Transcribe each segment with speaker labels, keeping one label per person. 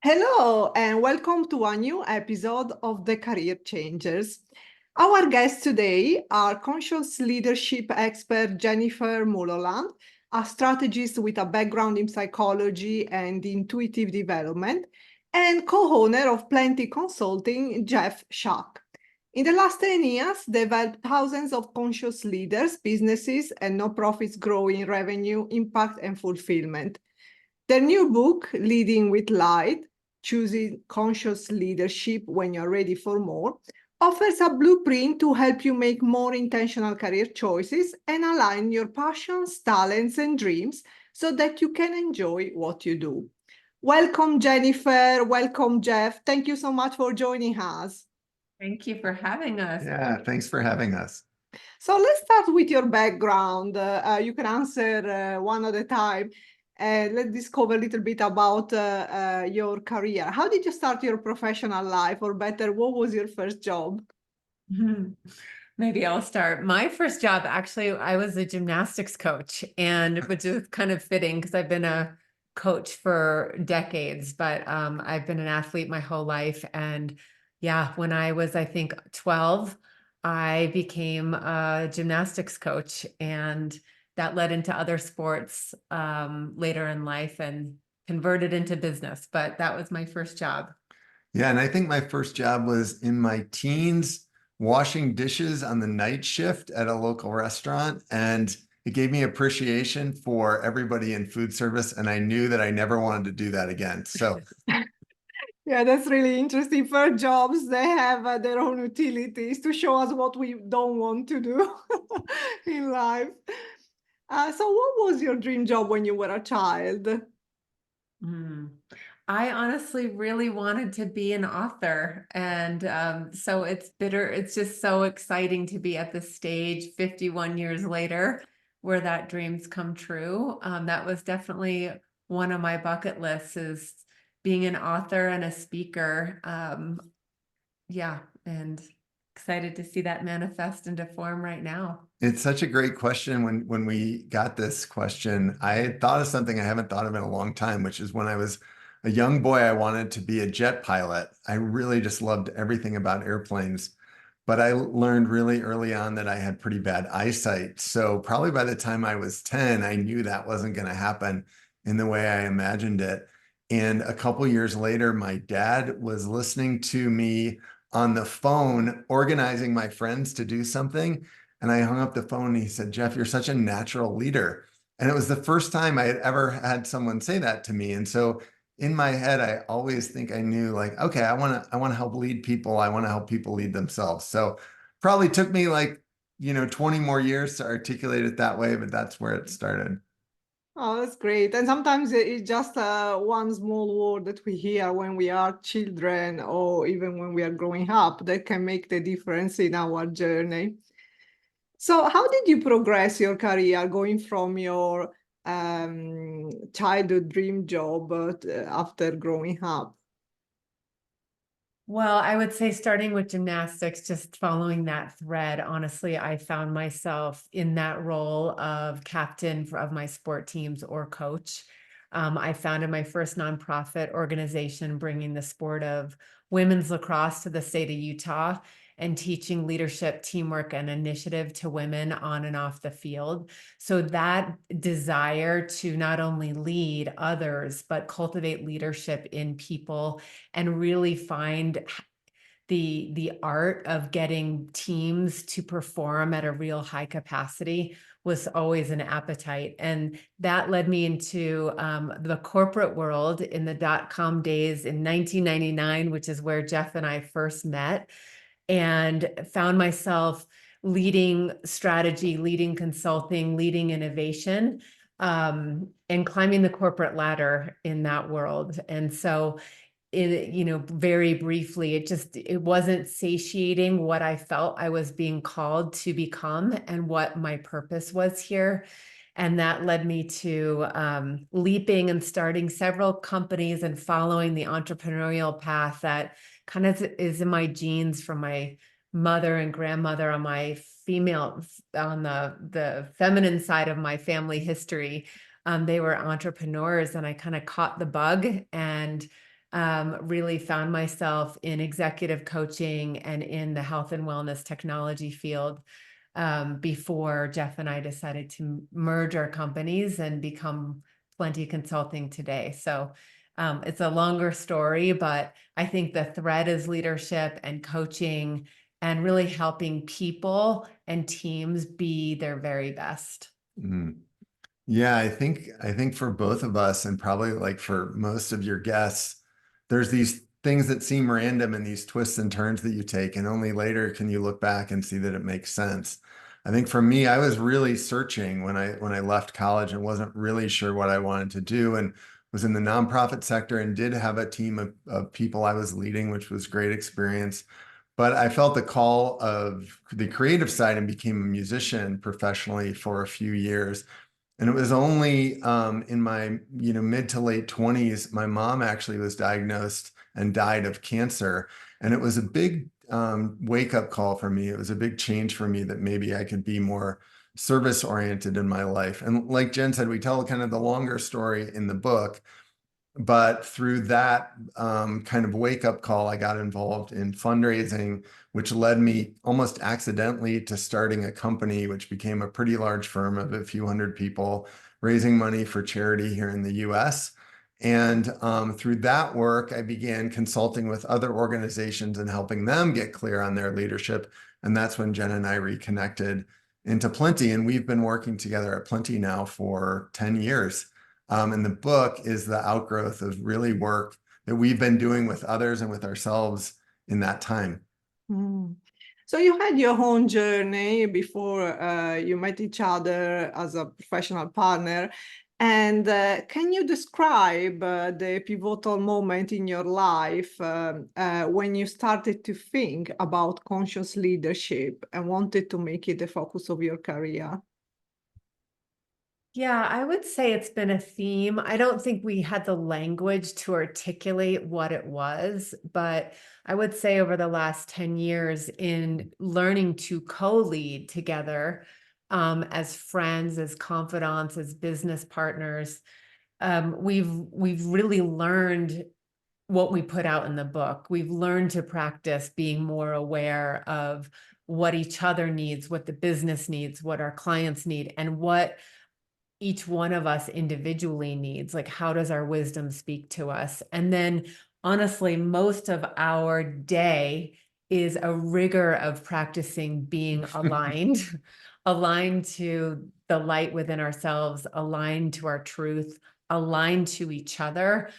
Speaker 1: Hello, and welcome to a new episode of The Career Changers. Our guests today are conscious leadership expert Jennifer Mulholland, a strategist with a background in psychology and intuitive development, and co-owner of Plenty Consulting, Jeff Schack. In the last 10 years, they've helped thousands of conscious leaders, businesses, and nonprofits grow in revenue, impact, and fulfillment. Their new book, Leading with Light, Choosing Conscious Leadership When You're Ready for More, offers a blueprint to help you make more intentional career choices and align your passions, talents, and dreams so that you can enjoy what you do. Welcome, Jennifer. Welcome, Jeff. Thank you so much for joining us.
Speaker 2: Thank you for having us.
Speaker 3: Yeah, thanks for having us.
Speaker 1: So let's start with your background. You can answer one at a time. Let's discover a little bit about your career. How did you start your professional life, or better, what was your first job?
Speaker 2: Maybe I'll start. My first job, actually, I was a gymnastics coach, and which is kind of fitting because I've been a coach for decades, but I've been an athlete my whole life. And yeah, when I was, I think, 12, I became a gymnastics coach, and that led into other sports later in life and converted into business. But that was my first job.
Speaker 3: Yeah, and I think my first job was in my teens, washing dishes on the night shift at a local restaurant. And it gave me appreciation for everybody in food service. And I knew that I never wanted to do that again. So
Speaker 1: Yeah, that's really interesting. For jobs, they have their own utilities to show us what we don't want to do in life. So what was your dream job when you were a child?
Speaker 2: I honestly really wanted to be an author. And so it's just so exciting to be at the stage 51 years later where that dream's come true. That was definitely one of my bucket lists, is being an author and a speaker. Yeah, and excited to see that manifest into form right now.
Speaker 3: it's such a great question. When we got this question, I had thought of something I haven't thought of in a long time, which is when I was a young boy, I wanted to be a jet pilot. I really just loved everything about airplanes. But I learned really early on that I had pretty bad eyesight. So probably by the time I was 10, I knew that wasn't going to happen in the way I imagined it. And a couple years later, my dad was listening to me on the phone, organizing my friends to do something. And I hung up the phone and he said, "Jeff, you're such a natural leader." And it was the first time I had ever had someone say that to me. And so in my head, I always think I knew, like, okay, I want to help lead people. I want to help people lead themselves. So probably took me like, 20 more years to articulate it that way, but that's where it started.
Speaker 1: Oh, that's great. And sometimes it's just one small word that we hear when we are children or even when we are growing up that can make the difference in our journey. So how did you progress your career going from your childhood dream job after growing up?
Speaker 2: Well, I would say starting with gymnastics, just following that thread, honestly, I found myself in that role of captain of my sport teams or coach. I founded my first nonprofit organization, bringing the sport of women's lacrosse to the state of Utah and teaching leadership, teamwork, and initiative to women on and off the field. So that desire to not only lead others, but cultivate leadership in people and really find the art of getting teams to perform at a real high capacity was always an appetite. And that led me into the corporate world in the dot-com days in 1999, which is where Jeff and I first met, and found myself leading strategy, leading consulting, leading innovation, and climbing the corporate ladder in that world. And so very briefly, it wasn't satiating what I felt I was being called to become and what my purpose was here. And that led me to leaping and starting several companies and following the entrepreneurial path that kind of is in my genes from my mother and grandmother on my on the feminine side of my family history. They were entrepreneurs, and I kind of caught the bug and really found myself in executive coaching and in the health and wellness technology field before Jeff and I decided to merge our companies and become Plenty Consulting today. So it's a longer story, but I think the thread is leadership and coaching and really helping people and teams be their very best.
Speaker 3: Mm. Yeah, I think for both of us, and probably like for most of your guests, there's these things that seem random and these twists and turns that you take, and only later can you look back and see that it makes sense. I think for me, I was really searching when I left college and wasn't really sure what I wanted to do, and was in the nonprofit sector and did have a team of people I was leading, which was great experience. But I felt the call of the creative side and became a musician professionally for a few years. And it was only in my, mid to late 20s, my mom actually was diagnosed and died of cancer. And it was a big wake-up call for me. It was a big change for me that maybe I could be more service-oriented in my life. And like Jen said, we tell kind of the longer story in the book. But through that kind of wake-up call, I got involved in fundraising, which led me almost accidentally to starting a company, which became a pretty large firm of a few hundred people, raising money for charity here in the US. And through that work, I began consulting with other organizations and helping them get clear on their leadership. And that's when Jen and I reconnected into Plenty. And we've been working together at Plenty now for 10 years. And the book is the outgrowth of really work that we've been doing with others and with ourselves in that time.
Speaker 1: Mm. So you had your own journey before you met each other as a professional partner. And can you describe the pivotal moment in your life when you started to think about conscious leadership and wanted to make it the focus of your career?
Speaker 2: Yeah, I would say it's been a theme. I don't think we had the language to articulate what it was, but I would say over the last 10 years in learning to co-lead together as friends, as confidants, as business partners, we've really learned what we put out in the book. We've learned to practice being more aware of what each other needs, what the business needs, what our clients need, and what each one of us individually needs. Like, how does our wisdom speak to us? And then honestly, most of our day is a rigor of practicing being aligned, aligned to the light within ourselves, aligned to our truth, aligned to each other,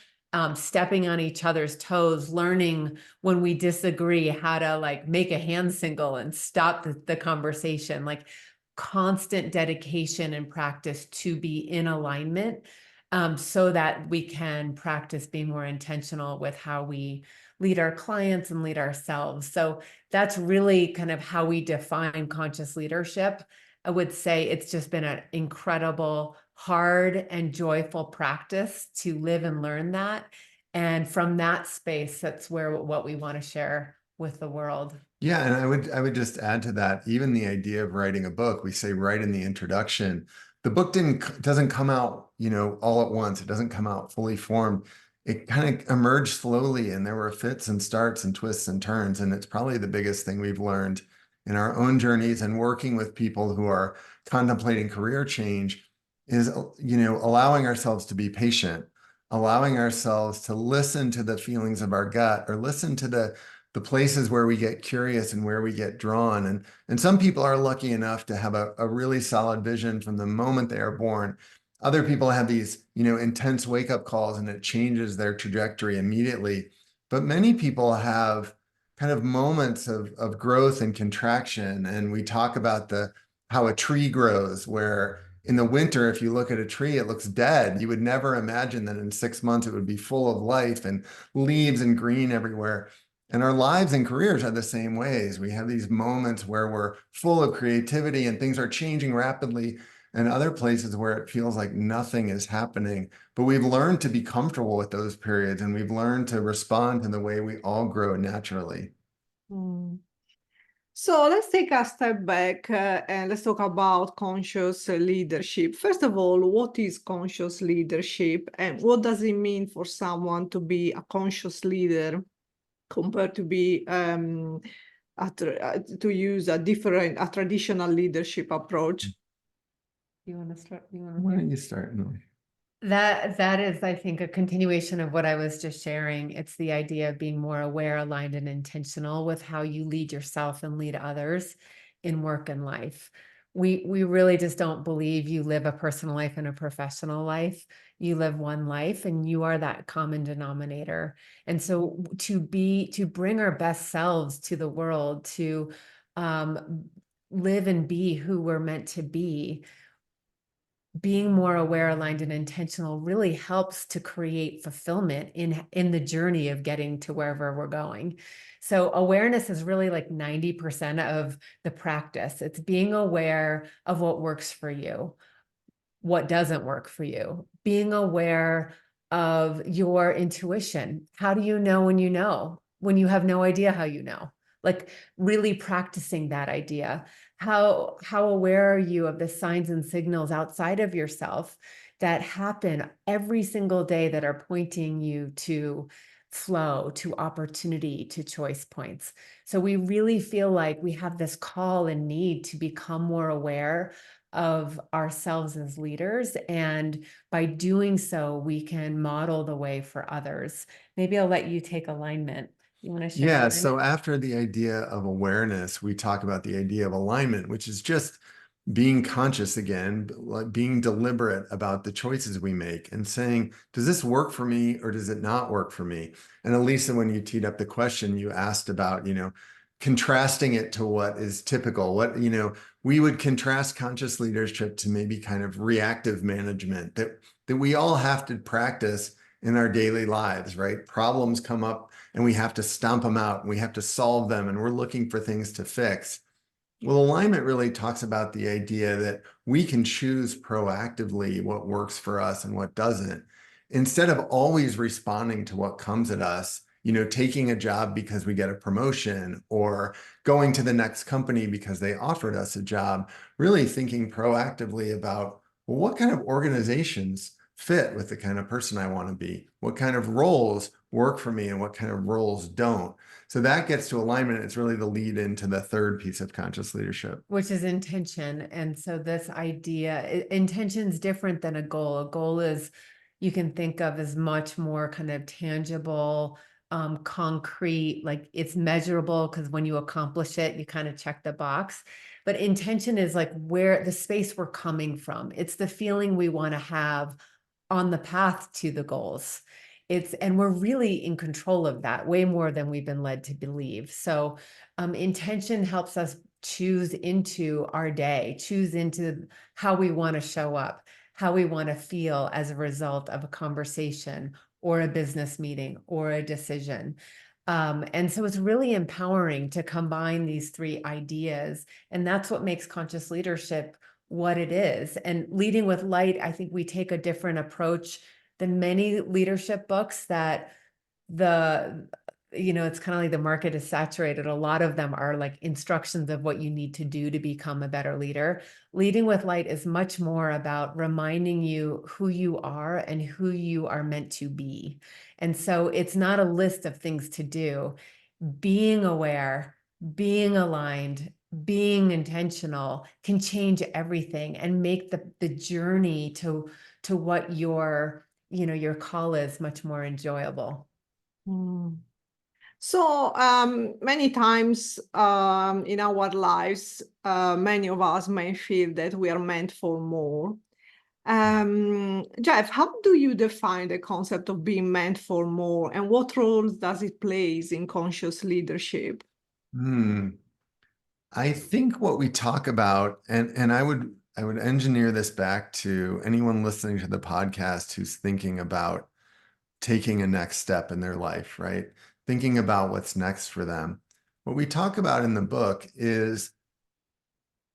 Speaker 2: stepping on each other's toes, learning when we disagree how to like make a hand signal and stop the conversation, like constant dedication and practice to be in alignment, so that we can practice being more intentional with how we lead our clients and lead ourselves. So that's really kind of how we define conscious leadership. I would say it's just been an incredible, hard and joyful practice to live and learn that. And from that space, that's where what we want to share with the world.
Speaker 3: Yeah, and I would just add to that, even the idea of writing a book, we say right in the introduction, the book doesn't come out, all at once. It doesn't come out fully formed. It kind of emerged slowly, and there were fits and starts and twists and turns. And it's probably the biggest thing we've learned in our own journeys and working with people who are contemplating career change is, allowing ourselves to be patient, allowing ourselves to listen to the feelings of our gut or listen to the places where we get curious and where we get drawn. And some people are lucky enough to have a really solid vision from the moment they are born. Other people have these, intense wake-up calls and it changes their trajectory immediately. But many people have kind of moments of growth and contraction. And we talk about how a tree grows, where in the winter, if you look at a tree, it looks dead. You would never imagine that in 6 months it would be full of life and leaves and green everywhere. And our lives and careers are the same ways. We have these moments where we're full of creativity and things are changing rapidly, and other places where it feels like nothing is happening. But we've learned to be comfortable with those periods, and we've learned to respond in the way we all grow naturally.
Speaker 1: Mm. So let's take a step back and let's talk about conscious leadership. First of all, what is conscious leadership and what does it mean for someone to be a conscious leader compared to be to use a traditional leadership approach?
Speaker 2: You want to start?
Speaker 3: Why don't you start? No.
Speaker 2: That is, I think, a continuation of what I was just sharing. It's the idea of being more aware, aligned, and intentional with how you lead yourself and lead others in work and life. We really just don't believe you live a personal life and a professional life. You live one life and you are that common denominator. And so to bring our best selves to the world, to live and be who we're meant to be, being more aware, aligned, and intentional really helps to create fulfillment in the journey of getting to wherever we're going. So awareness is really like 90% of the practice. It's being aware of what works for you, what doesn't work for you, being aware of your intuition. How do you know when you have no idea how you know? Like really practicing that idea. How aware are you of the signs and signals outside of yourself that happen every single day that are pointing you to flow, to opportunity, to choice points? So we really feel like we have this call and need to become more aware of ourselves as leaders. And by doing so, we can model the way for others. Maybe I'll let you take alignment. You want to share?
Speaker 3: Yeah,
Speaker 2: alignment?
Speaker 3: so after the idea of awareness, we talk about the idea of alignment, which is just being conscious again, like being deliberate about the choices we make and saying, does this work for me or does it not work for me? And Elisa, when you teed up the question, you asked about, contrasting it to what is typical. We would contrast conscious leadership to maybe kind of reactive management that we all have to practice in our daily lives, right? Problems come up and we have to stomp them out and we have to solve them and we're looking for things to fix. Well, alignment really talks about the idea that we can choose proactively what works for us and what doesn't. Instead of always responding to what comes at us, taking a job because we get a promotion or going to the next company because they offered us a job, really thinking proactively about, well, what kind of organizations fit with the kind of person I want to be? What kind of roles work for me and what kind of roles don't? So that gets to alignment. It's really the lead into the third piece of conscious leadership,
Speaker 2: which is intention. And so this idea, intention is different than a goal. A goal is you can think of as much more kind of tangible, concrete, like it's measurable because when you accomplish it, you kind of check the box. But intention is like where the space we're coming from. It's the feeling we want to have on the path to the goals. And we're really in control of that way more than we've been led to believe. So intention helps us choose into our day, choose into how we want to show up, how we want to feel as a result of a conversation or a business meeting or a decision. And so it's really empowering to combine these three ideas. And that's what makes conscious leadership what it is. And leading with light, I think we take a different approach than many leadership books that it's kind of like the market is saturated. A lot of them are like instructions of what you need to do to become a better leader. Leading with light is much more about reminding you who you are and who you are meant to be. And so it's not a list of things to do. Being aware, being aligned, being intentional can change everything and make the journey to what your call is much more enjoyable.
Speaker 1: So many times in our lives, many of us may feel that we are meant for more. Jeff, how do you define the concept of being meant for more and what roles does it play in conscious leadership?
Speaker 3: I think what we talk about, and I would engineer this back to anyone listening to the podcast who's thinking about taking a next step in their life, right? Thinking about what's next for them. What we talk about in the book is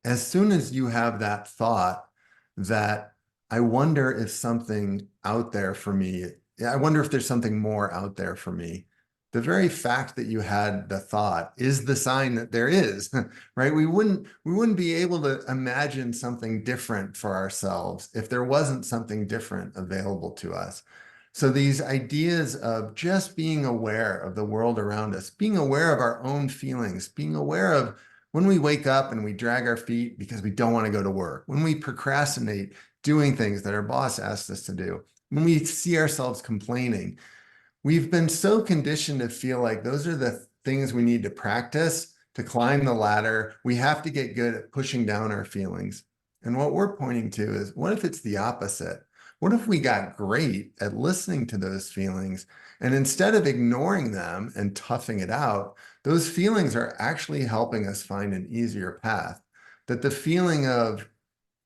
Speaker 3: as soon as you have that thought that I wonder if something out there for me, I wonder if there's something more out there for me, the very fact that you had the thought is the sign that there is, right? We wouldn't be able to imagine something different for ourselves if there wasn't something different available to us. So these ideas of just being aware of the world around us, being aware of our own feelings, being aware of when we wake up and we drag our feet because we don't want to go to work, when we procrastinate doing things that our boss asked us to do, when we see ourselves complaining, we've been so conditioned to feel like those are the things we need to practice to climb the ladder. We have to get good at pushing down our feelings. And what we're pointing to is, what if it's the opposite? What if we got great at listening to those feelings, and instead of ignoring them and toughing it out, those feelings are actually helping us find an easier path? That the feeling of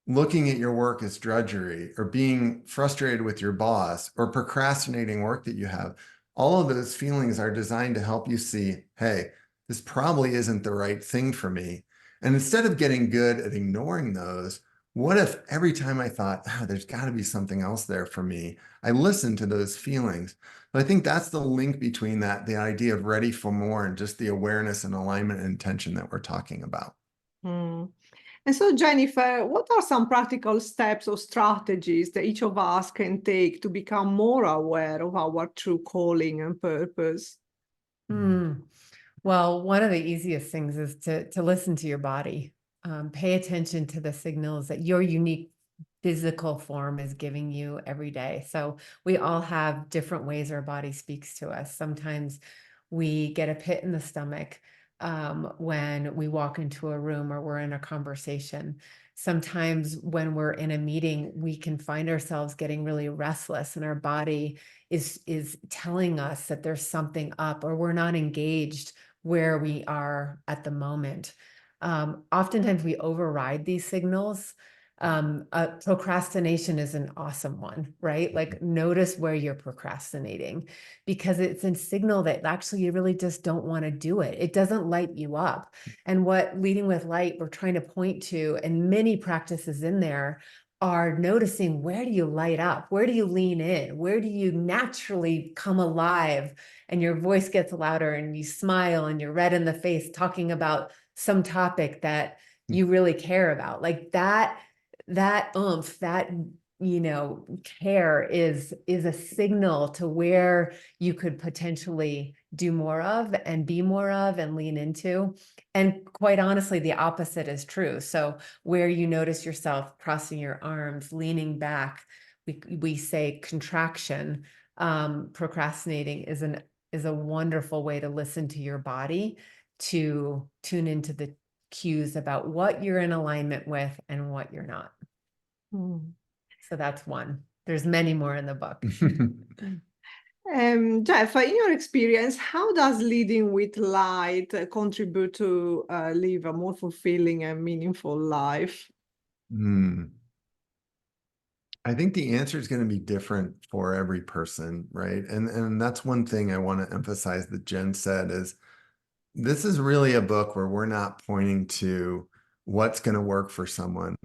Speaker 3: looking at your work as drudgery, or being frustrated with your boss, or procrastinating work that you have, all of those feelings are designed to help you see, hey, this probably isn't the right thing for me. And instead of getting good at ignoring those, what if every time I thought, there's got to be something else there for me, I listened to those feelings? But I think that's the link between that, the idea of ready for more, and just the awareness and alignment and intention that we're talking about.
Speaker 1: Mm. And so, Jennifer, what are some practical steps or strategies that each of us can take to become more aware of our true calling and purpose?
Speaker 2: Well, one of the easiest things is to listen to your body. Pay attention to the signals that your unique physical form is giving you every day. So we all have different ways our body speaks to us. Sometimes we get a pit in the stomach when we walk into a room or we're in a conversation. Sometimes when we're in a meeting, we can find ourselves getting really restless, and our body is telling us that there's something up, or we're not engaged where we are at the moment. Oftentimes we override these signals. Procrastination is an awesome one, right? Like, notice where you're procrastinating, because it's a signal that actually you really just don't want to do it. It doesn't light you up. And what Leading with Light we're trying to point to, and many practices in there, are noticing, where do you light up? Where do you lean in? Where do you naturally come alive and your voice gets louder and you smile and you're red in the face talking about some topic that you really care about? Like that oomph, that care is a signal to where you could potentially do more of and be more of and lean into. And quite honestly, the opposite is true. So where you notice yourself crossing your arms, leaning back, we say contraction. Procrastinating is a wonderful way to listen to your body, to tune into the cues about what you're in alignment with and what you're not. So that's one. There's many more in the book.
Speaker 1: Jeff, in your experience, how does leading with light contribute to live a more fulfilling and meaningful life?
Speaker 3: I think the answer is going to be different for every person, right? And that's one thing I want to emphasize that Jen said is, this is really a book where we're not pointing to what's going to work for someone.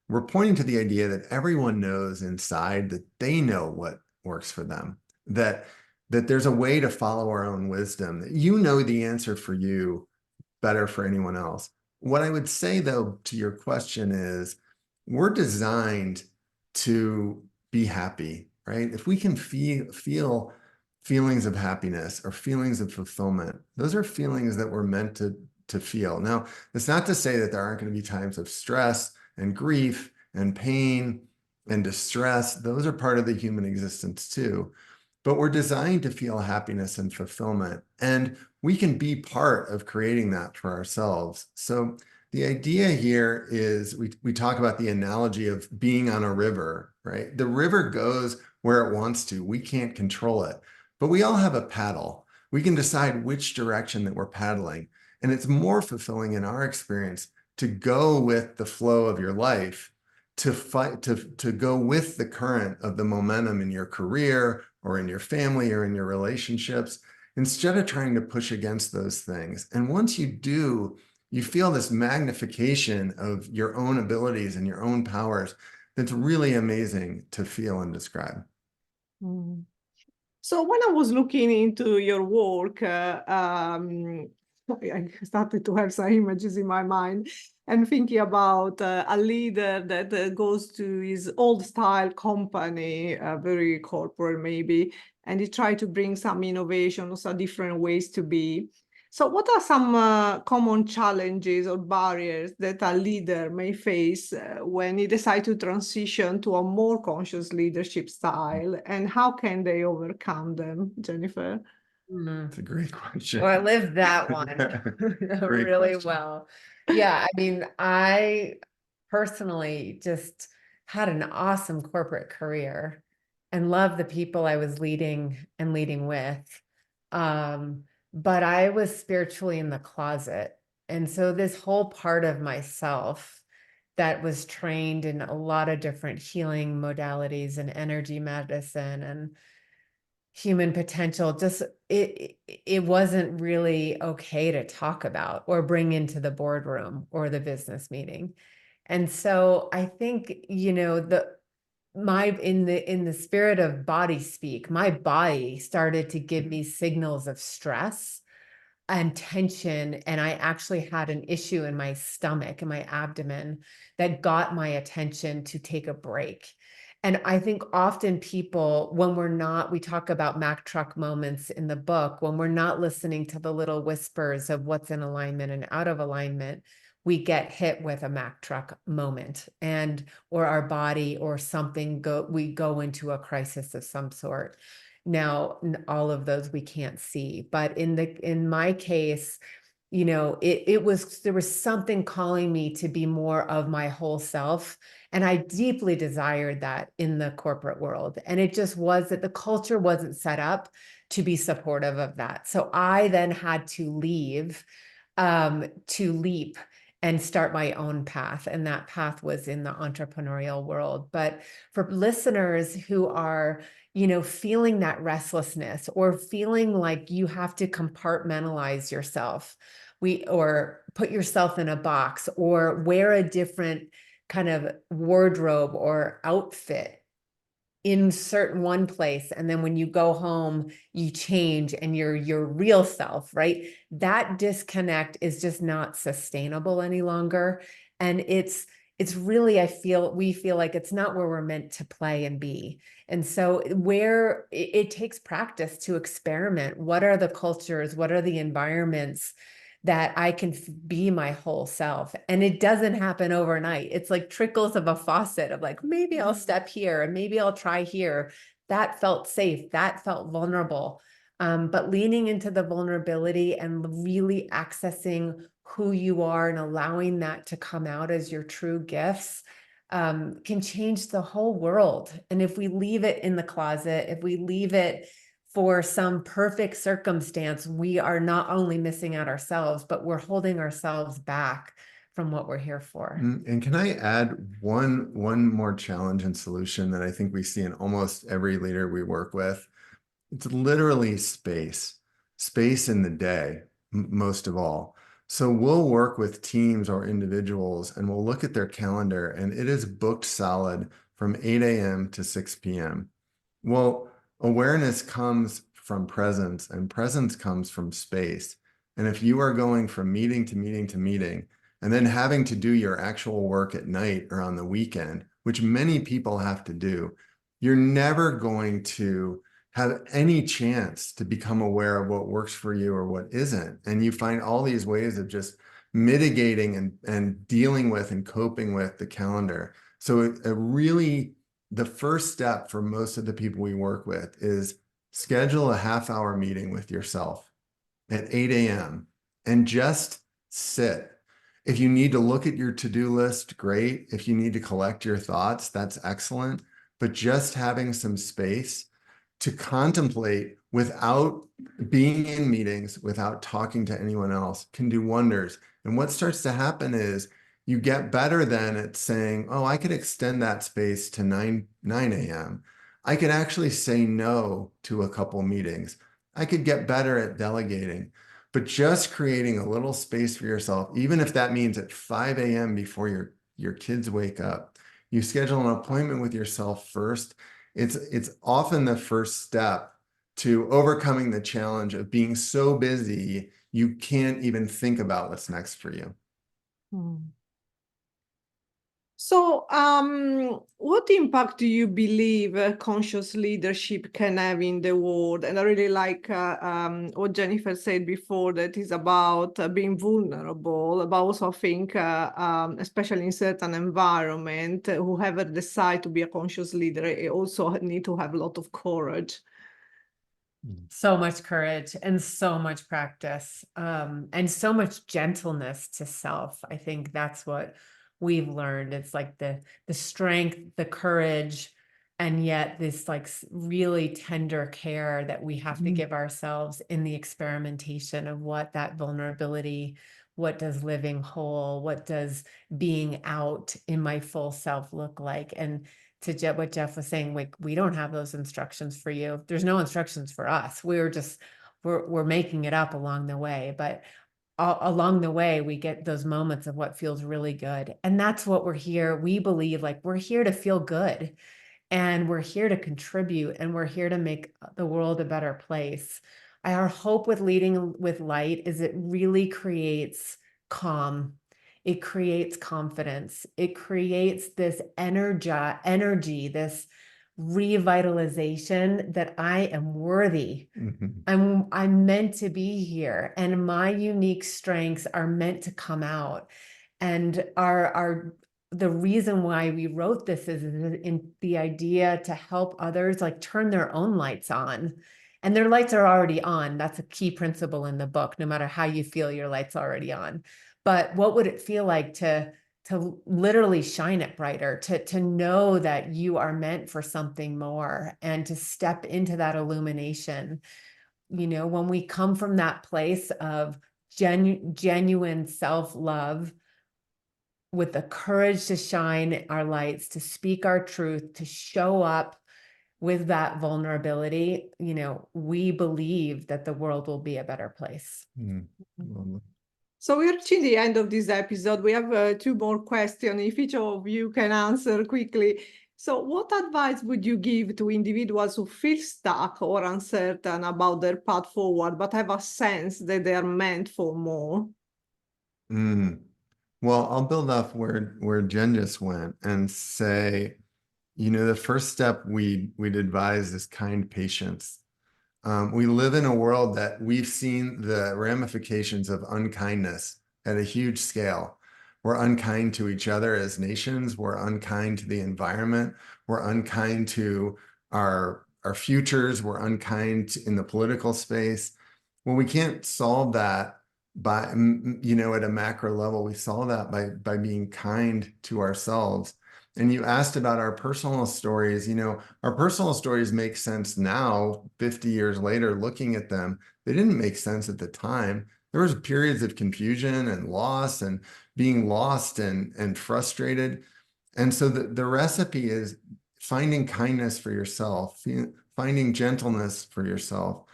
Speaker 3: We're pointing to the idea that everyone knows inside that they know what works for them, that there's a way to follow our own wisdom, that you know the answer for you better for anyone else. What I would say, though, to your question is, we're designed to be happy, right? If we can feel feelings of happiness or feelings of fulfillment, those are feelings that we're meant to feel. Now, it's not to say that there aren't going to be times of stress and grief and pain and distress. Those are part of the human existence too. But we're designed to feel happiness and fulfillment, and we can be part of creating that for ourselves. So the idea here is, we talk about the analogy of being on a river, right? The river goes where it wants to. We can't control it, but we all have a paddle. We can decide which direction that we're paddling. And it's more fulfilling in our experience to go with the flow of your life, to go with the current of the momentum in your career or in your family or in your relationships, instead of trying to push against those things. And once you do, you feel this magnification of your own abilities and your own powers that's really amazing to feel and describe.
Speaker 1: So when I was looking into your work, I started to have some images in my mind and thinking about a leader that goes to his old style company, very corporate maybe, and he tried to bring some innovation or some different ways to be. So what are some common challenges or barriers that a leader may face when he decides to transition to a more conscious leadership style, and how can they overcome them, Jennifer?
Speaker 3: That's a great question.
Speaker 2: Oh, I lived that one
Speaker 3: Great
Speaker 2: really
Speaker 3: question.
Speaker 2: well. Yeah, I mean, I personally just had an awesome corporate career and loved the people I was leading and leading with. But I was spiritually in the closet. And so this whole part of myself that was trained in a lot of different healing modalities and energy medicine and human potential, just it wasn't really okay to talk about or bring into the boardroom or the business meeting. And so I think, you know, in the spirit of body speak, my body started to give me signals of stress and tension, and I actually had an issue in my stomach and my abdomen that got my attention to take a break. And I think often people, when we talk about Mack truck moments in the book, when we're not listening to the little whispers of what's in alignment and out of alignment, we get hit with a Mack truck moment, and or our body or something we go into a crisis of some sort. Now, all of those we can't see, but in my case, you know, there was something calling me to be more of my whole self. And I deeply desired that in the corporate world. And it just was that the culture wasn't set up to be supportive of that. So I then had to leave, to leap and start my own path. And that path was in the entrepreneurial world. But for listeners who are, you know, feeling that restlessness or feeling like you have to compartmentalize yourself, or put yourself in a box or wear a different kind of wardrobe or outfit, insert one place, and then when you go home you change and you're your real self, right? That disconnect is just not sustainable any longer. And it's really, we feel like it's not where we're meant to play and be. And so where it takes practice to experiment, what are the cultures, what are the environments that I can be my whole self. And it doesn't happen overnight. It's like trickles of a faucet of like, maybe I'll step here and maybe I'll try here. That felt safe. That felt vulnerable. But leaning into the vulnerability and really accessing who you are and allowing that to come out as your true gifts can change the whole world. And if we leave it in the closet, if we leave it for some perfect circumstance, we are not only missing out ourselves, but we're holding ourselves back from what we're here for.
Speaker 3: And can I add one more challenge and solution that I think we see in almost every leader we work with? It's literally space in the day, most of all. So we'll work with teams or individuals and we'll look at their calendar and it is booked solid from 8 a.m. to 6 p.m. Well, awareness comes from presence and presence comes from space. And if you are going from meeting to meeting to meeting, and then having to do your actual work at night or on the weekend, which many people have to do, you're never going to have any chance to become aware of what works for you or what isn't. And you find all these ways of just mitigating and dealing with and coping with the calendar. So the first step for most of the people we work with is schedule a half-hour meeting with yourself at 8 a.m. and just sit. If you need to look at your to-do list, great. If you need to collect your thoughts, that's excellent. But just having some space to contemplate without being in meetings, without talking to anyone else, can do wonders. And what starts to happen is you get better then at saying, oh, I could extend that space to 9 a.m. I could actually say no to a couple meetings. I could get better at delegating. But just creating a little space for yourself, even if that means at 5 a.m. before your kids wake up, you schedule an appointment with yourself first. It's often the first step to overcoming the challenge of being so busy, you can't even think about what's next for you.
Speaker 1: So, what impact do you believe conscious leadership can have in the world? And I really like what Jennifer said before, that is about being vulnerable, but also I think, especially in certain environment, whoever decide to be a conscious leader, it also need to have a lot of courage.
Speaker 2: So much courage and so much practice, and so much gentleness to self. I think that's what we've learned. It's like the strength, the courage, and yet this like really tender care that we have to give ourselves in the experimentation of what that vulnerability, what does living whole, what does being out in my full self look like? And to what Jeff was saying, like, we don't have those instructions for you. There's no instructions for us. We're making it up along the way, but along the way, we get those moments of what feels really good. And that's what we're here. We believe like we're here to feel good, and we're here to contribute, and we're here to make the world a better place. Our hope with leading with light is it really creates calm. It creates confidence. It creates this energy, this revitalization that I am worthy. I'm meant to be here, and my unique strengths are meant to come out. And the reason why we wrote this is in the idea to help others like turn their own lights on. And their lights are already on. That's a key principle in the book. No matter how you feel, your light's already on. But what would it feel like to literally shine it brighter, to know that you are meant for something more, and to step into that illumination? You know, when we come from that place of genuine self-love, with the courage to shine our lights, to speak our truth, to show up with that vulnerability, you know, we believe that the world will be a better place.
Speaker 1: So we're reaching the end of this episode. We have 2 more questions, if each of you can answer quickly. So what advice would you give to individuals who feel stuck or uncertain about their path forward, but have a sense that they are meant for more?
Speaker 3: Well, I'll build off where Jen just went and say, you know, the first step we'd advise is kind patience. We live in a world that we've seen the ramifications of unkindness at a huge scale. We're unkind to each other as nations. We're unkind to the environment. We're unkind to our futures. We're unkind in the political space. Well, we can't solve that by, you know, at a macro level. We solve that by being kind to ourselves. And you asked about our personal stories. You know, our personal stories make sense now, 50 years later, looking at them. They didn't make sense at the time. There was periods of confusion and loss and being lost and frustrated. And so the recipe is finding kindness for yourself, finding gentleness for yourself,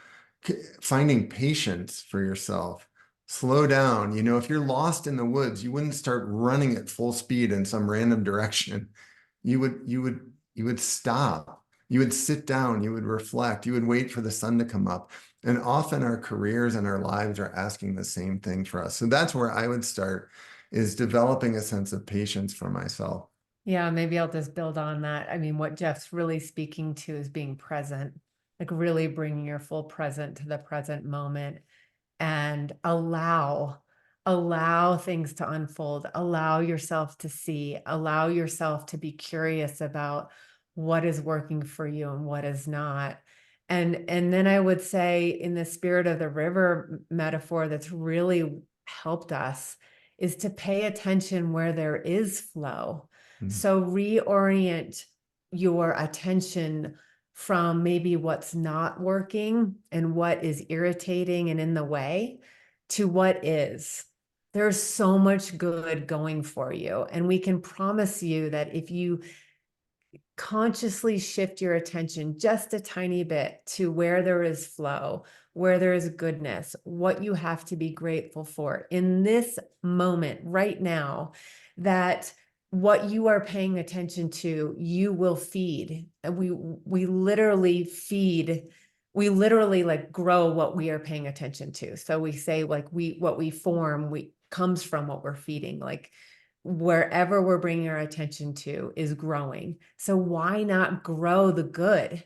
Speaker 3: finding patience for yourself. Slow down. You know, if you're lost in the woods, you wouldn't start running at full speed in some random direction. You would stop. You would sit down. You would reflect. You would wait for the sun to come up. And often our careers and our lives are asking the same thing for us. So that's where I would start, is developing a sense of patience for myself.
Speaker 2: Yeah, maybe I'll just build on that. I mean, what Jeff's really speaking to is being present, like really bringing your full present to the present moment, and allow things to unfold, allow yourself to see, allow yourself to be curious about what is working for you and what is not. And then I would say, in the spirit of the river metaphor, that's really helped us is to pay attention where there is flow. So reorient your attention from maybe what's not working and what is irritating and in the way to what is. There's so much good going for you. And we can promise you that if you consciously shift your attention just a tiny bit to where there is flow, where there is goodness, what you have to be grateful for in this moment right now, that what you are paying attention to, you will feed. And we literally feed we literally like grow what we are paying attention to. So we say like what we form, comes from what we're feeding. Like wherever we're bringing our attention to is growing. So why not grow the good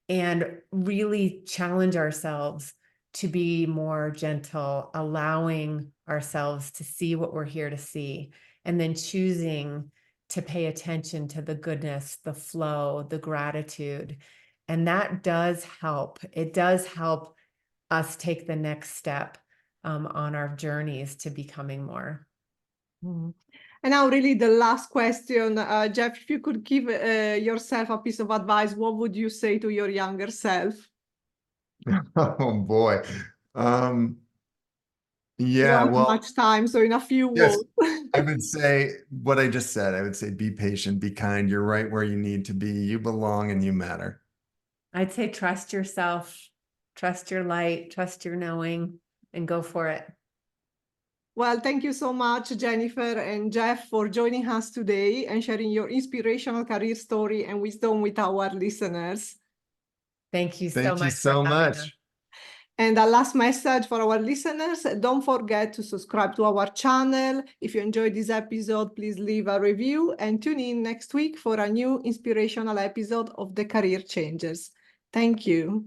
Speaker 2: and really challenge ourselves to be more gentle, allowing ourselves to see what we're here to see, and then choosing to pay attention to the goodness, the flow, the gratitude. And that does help. It does help us take the next step on our journeys to becoming more.
Speaker 1: Mm. And now really the last question, Jeff, if you could give yourself a piece of advice, what would you say to your younger self?
Speaker 3: Oh boy.
Speaker 1: You
Speaker 3: Yeah,
Speaker 1: don't have
Speaker 3: well,
Speaker 1: much time, so in a few
Speaker 3: yes,
Speaker 1: words.
Speaker 3: I would say what I just said. I would say be patient, be kind. You're right where you need to be. You belong and you matter.
Speaker 2: I'd say trust yourself, trust your light, trust your knowing, and go for it.
Speaker 1: Well, thank you so much, Jennifer and Jeff, for joining us today and sharing your inspirational career story and wisdom with our listeners.
Speaker 2: Thank you so
Speaker 3: Thank you
Speaker 2: much
Speaker 3: so
Speaker 2: for having us.
Speaker 3: much.
Speaker 1: And a last message for our listeners, don't forget to subscribe to our channel. If you enjoyed this episode, please leave a review and tune in next week for a new inspirational episode of The Career Changers. Thank you.